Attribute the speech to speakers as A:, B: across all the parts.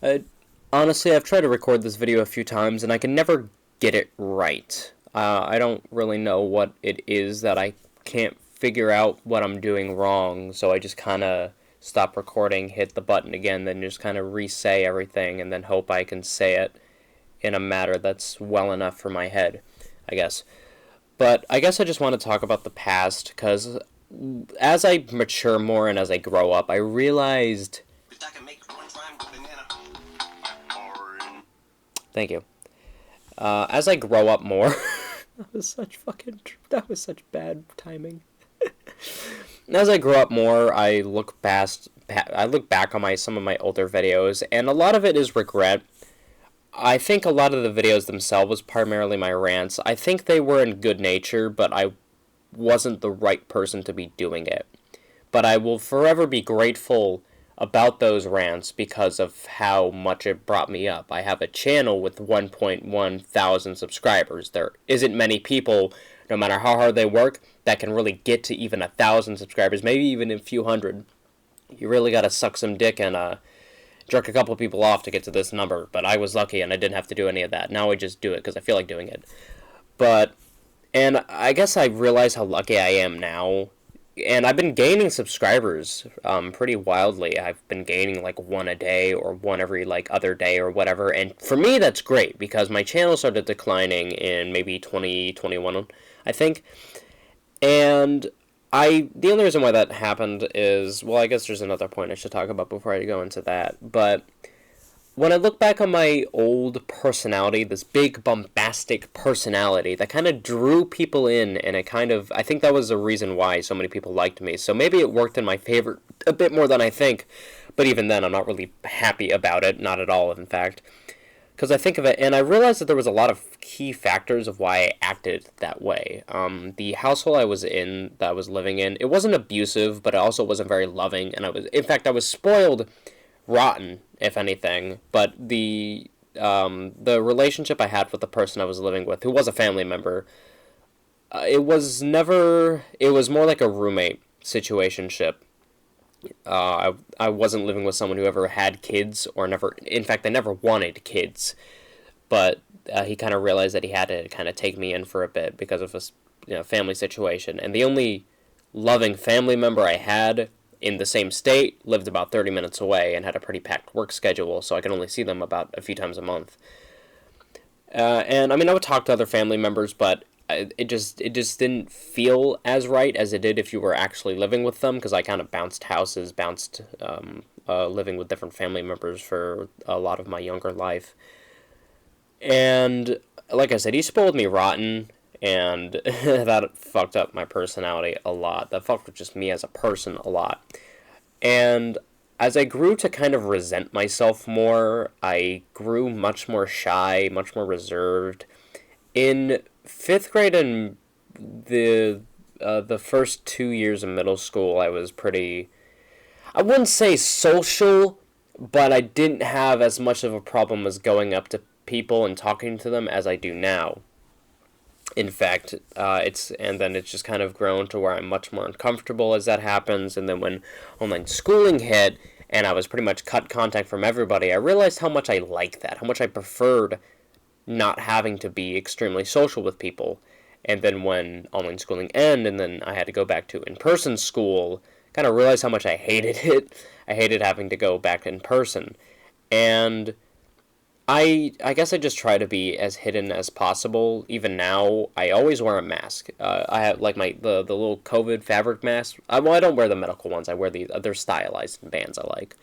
A: I, Honestly, I've tried to record this video a few times and I can never get it right. I don't really know what it is that I can't figure out what I'm doing wrong, so I just kind of stop recording, hit the button again, then just kind of re-say everything, and then hope I can say it in a matter that's well enough for my head, I guess. But I guess I just want to talk about the past, because as I mature more and as I grow up, I realized. Thank you. As I grow up more, that was such bad timing. As I grow up more, I look back on my some of my older videos, and a lot of it is regret. I think a lot of the videos themselves was primarily my rants. I think they were in good nature, but I wasn't the right person to be doing it. But I will forever be grateful about those rants because of how much it brought me up. I have a channel with 1.1 thousand subscribers. There isn't many people, no matter how hard they work, that can really get to even 1,000 subscribers, maybe even a few hundred. You really gotta suck some dick and jerk a couple people off to get to this number, but I was lucky and I didn't have to do any of that. Now I just do it because I feel like doing it. But, and I guess I realize how lucky I am now. And I've been gaining subscribers pretty wildly. I've been gaining like one a day or one every like other day or whatever. And for me, that's great because my channel started declining in maybe 2021, I think. And the only reason why that happened is, well, I guess there's another point I should talk about before I go into that. But when I look back on my old personality, this big bombastic personality that kind of drew people in, and I think that was the reason why so many people liked me. So maybe it worked in my favor a bit more than I think, but even then, I'm not really happy about it, not at all, in fact. Because I think of it, and I realized that there was a lot of key factors of why I acted that way. The household that I was living in, it wasn't abusive, but it also wasn't very loving, and in fact, I was spoiled rotten, if anything. But the relationship I had with the person I was living with, who was a family member, it was more like a roommate situationship. I wasn't living with someone who ever had kids or never. In fact, I never wanted kids, but he kind of realized that he had to kind of take me in for a bit because of his family situation. And the only loving family member I had in the same state lived about 30 minutes away and had a pretty packed work schedule, so I could only see them about a few times a month. And I mean, I would talk to other family members, but it just didn't feel as right as it did if you were actually living with them, because I kind of bounced living with different family members for a lot of my younger life. And like I said, he spoiled me rotten, and that fucked up my personality a lot. That fucked with just me as a person a lot. And as I grew to kind of resent myself more, I grew much more shy, much more reserved. In fifth grade and the first 2 years of middle school, I was pretty. I wouldn't say social, but I didn't have as much of a problem as going up to people and talking to them as I do now. In fact, it's just kind of grown to where I'm much more uncomfortable as that happens. And then when online schooling hit and I was pretty much cut contact from everybody, I realized how much I liked that, how much I preferred not having to be extremely social with people. And then when online schooling ended and then I had to go back to in-person school, kind of realized how much I hated it. I hated having to go back in person. And I guess I just try to be as hidden as possible. Even now, I always wear a mask. I have like the little COVID fabric mask. I don't wear the medical ones. I wear they're stylized bands I like,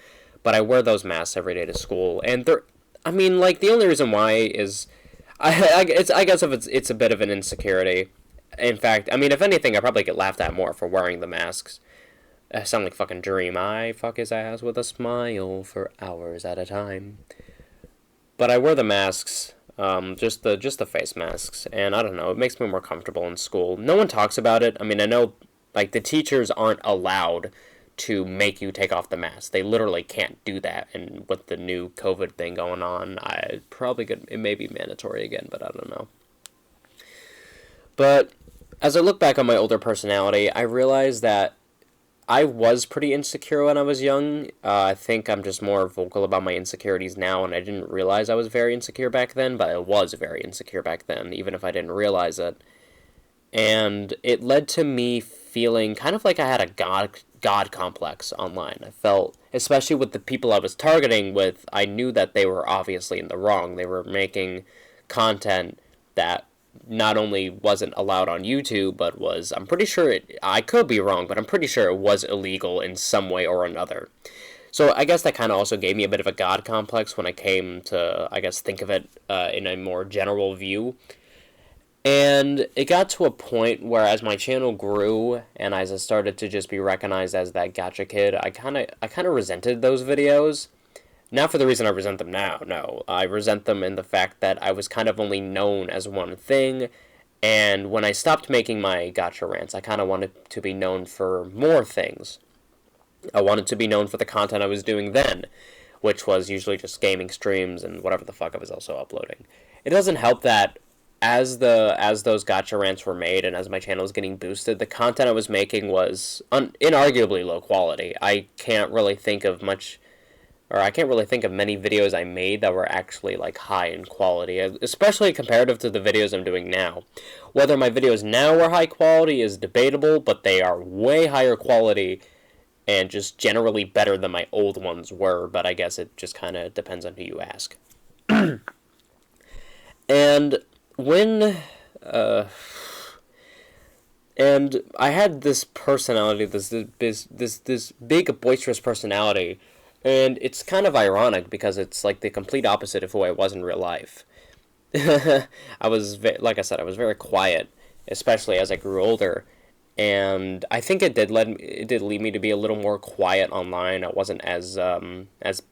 A: but I wear those masks every day to school. And I mean, like the only reason why is, I guess if it's a bit of an insecurity. In fact, I mean, if anything, I probably get laughed at more for wearing the masks. I sound like fucking Dream. I fuck his ass with a smile for hours at a time. But I wear the masks, just the face masks, and I don't know, it makes me more comfortable in school. No one talks about it. I mean, I know, like, the teachers aren't allowed to make you take off the mask. They literally can't do that, and with the new COVID thing going on, it may be mandatory again, but I don't know. But as I look back on my older personality, I realize that I was pretty insecure when I was young. I think I'm just more vocal about my insecurities now, and I didn't realize I was very insecure back then, but I was very insecure back then, even if I didn't realize it. And it led to me feeling kind of like I had a god complex online. I felt, especially with the people I was targeting with, I knew that they were obviously in the wrong. They were making content that not only wasn't allowed on YouTube, but was, I'm pretty sure I could be wrong, but I'm pretty sure it was illegal in some way or another. So I guess that kind of also gave me a bit of a god complex when I came to, I guess, think of it in a more general view. And it got to a point where, as my channel grew and as I started to just be recognized as that gotcha kid, I kind of resented those videos. Not for the reason I resent them now, no. I resent them in the fact that I was kind of only known as one thing, and when I stopped making my gotcha rants, I kind of wanted to be known for more things. I wanted to be known for the content I was doing then, which was usually just gaming streams and whatever the fuck I was also uploading. It doesn't help that as those gotcha rants were made and as my channel was getting boosted, the content I was making was inarguably low quality. I can't really think of many videos I made that were actually like high in quality, especially comparative to the videos I'm doing now. Whether my videos now are high quality is debatable, but they are way higher quality and just generally better than my old ones were, but I guess it just kind of depends on who you ask. And when and I had this personality, this big boisterous personality, and it's kind of ironic because it's like the complete opposite of who I was in real life. Like I said, I was very quiet, especially as I grew older, and I think it did lead me to be a little more quiet online. I wasn't as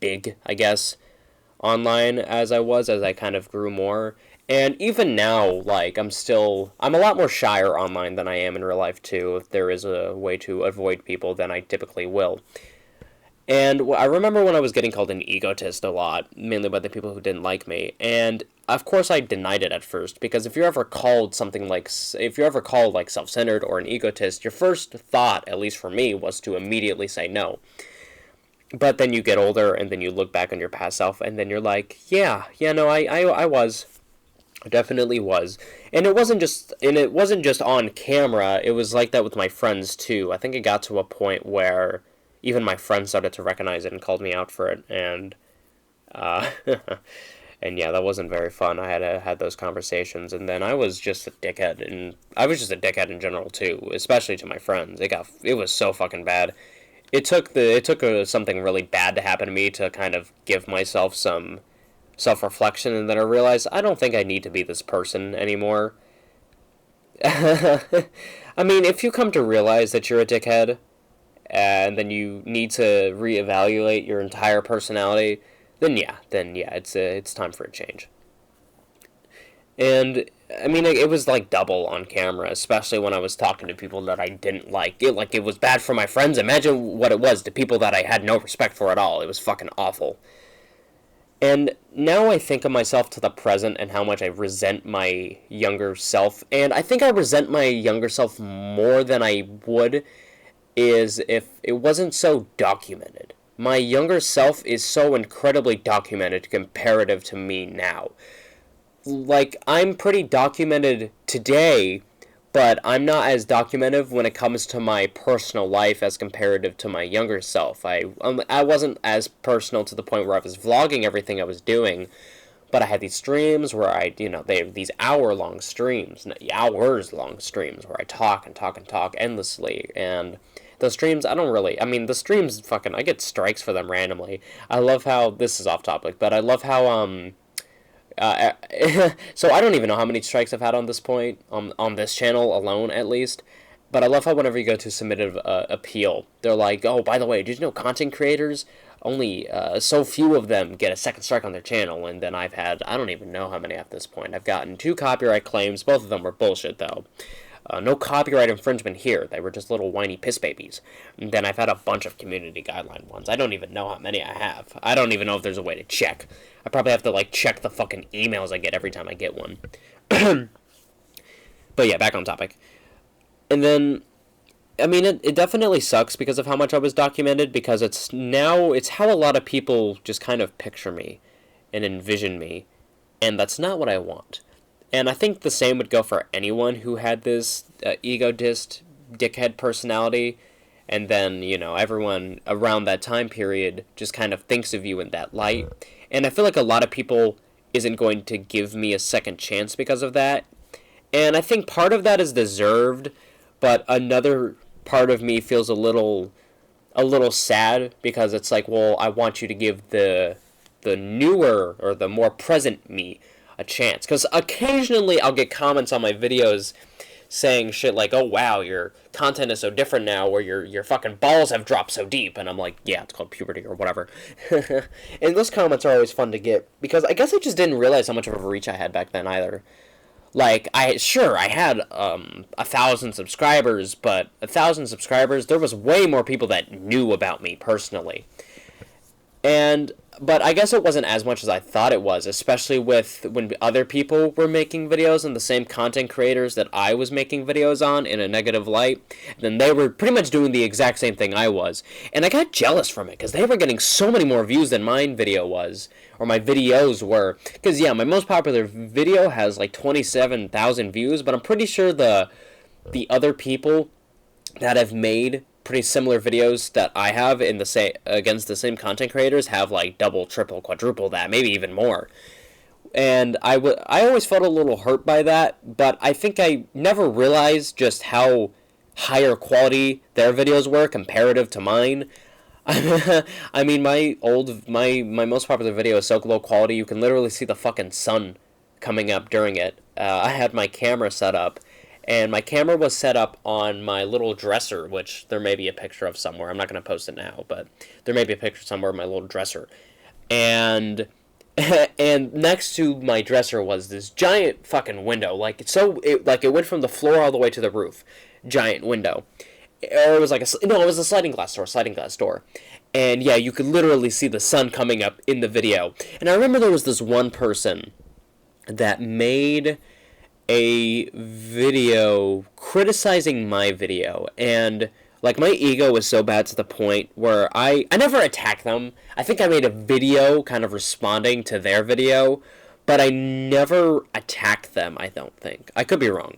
A: big, I guess, online as I was as I kind of grew more. And even now, like, I'm a lot more shyer online than I am in real life, too. If there is a way to avoid people, then I typically will. And I remember when I was getting called an egotist a lot, mainly by the people who didn't like me. And of course I denied it at first, because if you're ever called self-centered or an egotist, your first thought, at least for me, was to immediately say no. But then you get older, and then you look back on your past self, and then you're like, no, I was. I definitely was. And it wasn't just on camera, it was like that with my friends, too. I think it got to a point where even my friends started to recognize it and called me out for it, and and yeah, that wasn't very fun. I had those conversations, and then I was just a dickhead, and I was just a dickhead in general too, especially to my friends. It was so fucking bad. It took something really bad to happen to me to kind of give myself some self-reflection, and then I realized I don't think I need to be this person anymore. I mean, if you come to realize that you're a dickhead, and then you need to reevaluate your entire personality, then yeah, it's time for a change. And I mean, it was like double on camera, especially when I was talking to people that I didn't like. It was bad for my friends. Imagine what it was to people that I had no respect for at all. It was fucking awful. And now I think of myself to the present and how much I resent my younger self. And I think I resent my younger self more than I would is if it wasn't so documented. My younger self is so incredibly documented comparative to me now. Like, I'm pretty documented today, but I'm not as documented when it comes to my personal life as comparative to my younger self. I wasn't as personal to the point where I was vlogging everything I was doing, but I had these streams where these hour-long streams, hours-long streams where I talk and talk and talk endlessly, and the streams, the streams, fucking, I get strikes for them randomly. I love how, this is off topic, but I love how, so I don't even know how many strikes I've had on this point, on this channel alone, at least, but I love how whenever you go to submit an appeal, they're like, oh, by the way, did you know content creators, only so few of them get a second strike on their channel, and then I've had, I don't even know how many at this point. I've gotten 2 copyright claims, both of them were bullshit, though. No copyright infringement here. They were just little whiny piss babies. And then I've had a bunch of community guideline ones. I don't even know how many I have. I don't even know if there's a way to check. I probably have to, check the fucking emails I get every time I get one. But yeah, back on topic. And then I mean, it definitely sucks because of how much I was documented, because it's how a lot of people just kind of picture me and envision me, and that's not what I want. And I think the same would go for anyone who had this egotist, dickhead personality, and then, everyone around that time period just kind of thinks of you in that light. And I feel like a lot of people isn't going to give me a second chance because of that. And I think part of that is deserved, but another part of me feels a little sad because it's like, well, I want you to give the newer or the more present me a chance. Because occasionally I'll get comments on my videos saying shit like, "Oh wow, your content is so different now, or your fucking balls have dropped so deep," and I'm like, "Yeah, it's called puberty or whatever." And those comments are always fun to get because I guess I just didn't realize how much of a reach I had back then either. Like, I had 1,000 subscribers, but 1,000 subscribers, there was way more people that knew about me personally. And but I guess it wasn't as much as I thought it was, especially with when other people were making videos and the same content creators that I was making videos on in a negative light. Then they were pretty much doing the exact same thing I was, and I got jealous from it because they were getting so many more views than mine video was, or my videos were. Because yeah, my most popular video has like 27,000 views, but I'm pretty sure the other people that have made pretty similar videos that I have in the same against the same content creators have like double, triple, quadruple that, maybe even more. And I always felt a little hurt by that, but I think I never realized just how higher quality their videos were comparative to mine. I mean, my most popular video is so low quality you can literally see the fucking sun coming up during it. I had my camera set up, and my camera was set up on my little dresser, which there may be a picture of somewhere. I'm not going to post it now, but there may be a picture somewhere of my little dresser. And and next to my dresser was this giant fucking window, like it went from the floor all the way to the roof, giant window. Or it was like no, it was a sliding glass door, and yeah, you could literally see the sun coming up in the video. And I remember there was this one person that made a video criticizing my video, and like my ego was so bad to the point where I never attacked them. I think I made a video kind of responding to their video, but I never attacked them. I don't think. I could be wrong.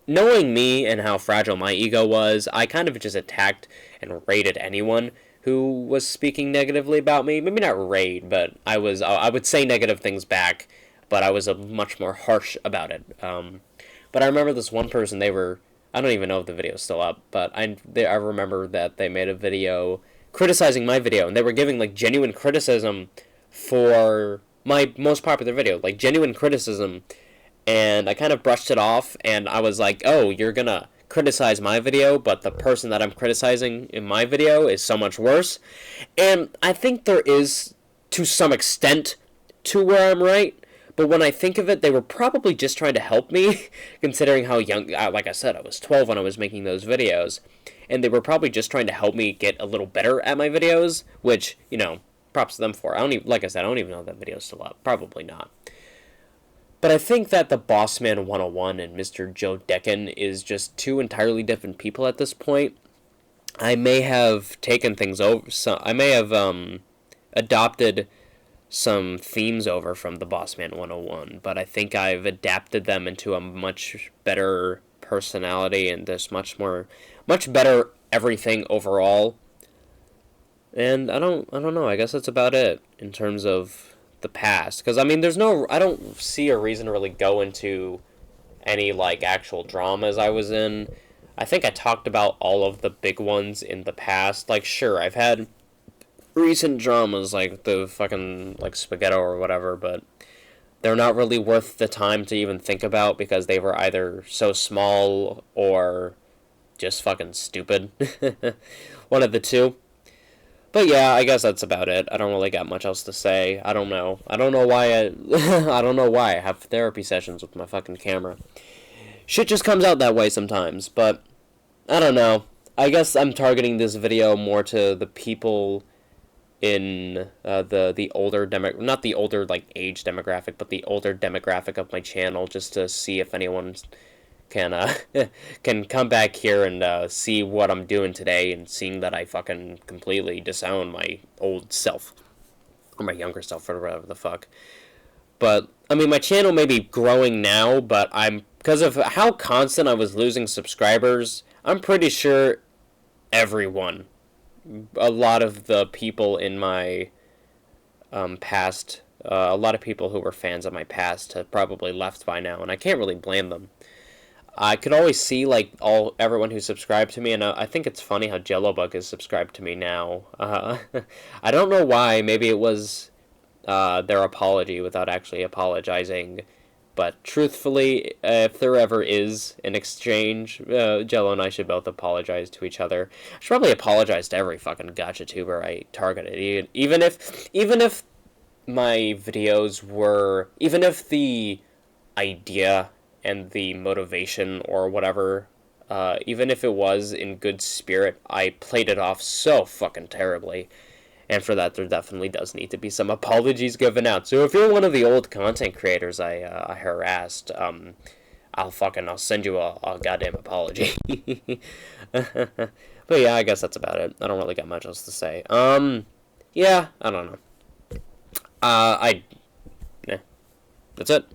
A: Knowing me and how fragile my ego was, I kind of just attacked and raided anyone who was speaking negatively about me. Maybe not raid, but I would say negative things back, but I was much more harsh about it. But I remember this one person. I don't even know if the video's still up, but I remember that they made a video criticizing my video, and they were giving like genuine criticism for my most popular video, like genuine criticism. And I kind of brushed it off, and I was like, "Oh, you're gonna criticize my video, but the person that I'm criticizing in my video is so much worse." And I think there is, to some extent, to where I'm right. But when I think of it, they were probably just trying to help me, considering how young, like I said, I was 12 when I was making those videos. And they were probably just trying to help me get a little better at my videos, which, props to them for. Like I said, I don't even know if that video's still up. Probably not. But I think that the Bossman 101 and Mr. Joe Decken is just two entirely different people at this point. I may have taken things over. I may have adopted some themes over from the Bossman 101, but I think I've adapted them into a much better personality and this much better everything overall. And I don't know. I guess that's about it in terms of the past, because I mean, I don't see a reason to really go into any like actual dramas I was in. I think I talked about all of the big ones in the past. Like, sure, I've had recent dramas like the fucking like Spaghetto or whatever, but they're not really worth the time to even think about because they were either so small or just fucking stupid. One of the two. But yeah, I guess that's about it. I don't really got much else to say. I don't know. I don't know why I don't know why I have therapy sessions with my fucking camera. Shit just comes out that way sometimes, but I don't know. I guess I'm targeting this video more to the people in the older not the older like age demographic, but the older demographic of my channel, just to see if anyone's can come back here and see what I'm doing today, and seeing that I fucking completely disown my old self or my younger self or whatever the fuck. But I mean, my channel may be growing now, but I'm because of how constant I was losing subscribers. I'm pretty sure everyone, a lot of the people in my past, a lot of people who were fans of my past have probably left by now, and I can't really blame them. I could always see like everyone who subscribed to me, and I think it's funny how Jellobug is subscribed to me now. I don't know why. Maybe it was their apology without actually apologizing. But truthfully, if there ever is an exchange, Jello and I should both apologize to each other. I should probably apologize to every fucking gacha tuber I targeted, even if my videos were, even if the idea and the motivation or whatever, even if it was in good spirit, I played it off so fucking terribly. And for that, there definitely does need to be some apologies given out. So if you're one of the old content creators I harassed, I'll send you a goddamn apology. But yeah, I guess that's about it. I don't really got much else to say. Yeah, I don't know. Yeah, that's it.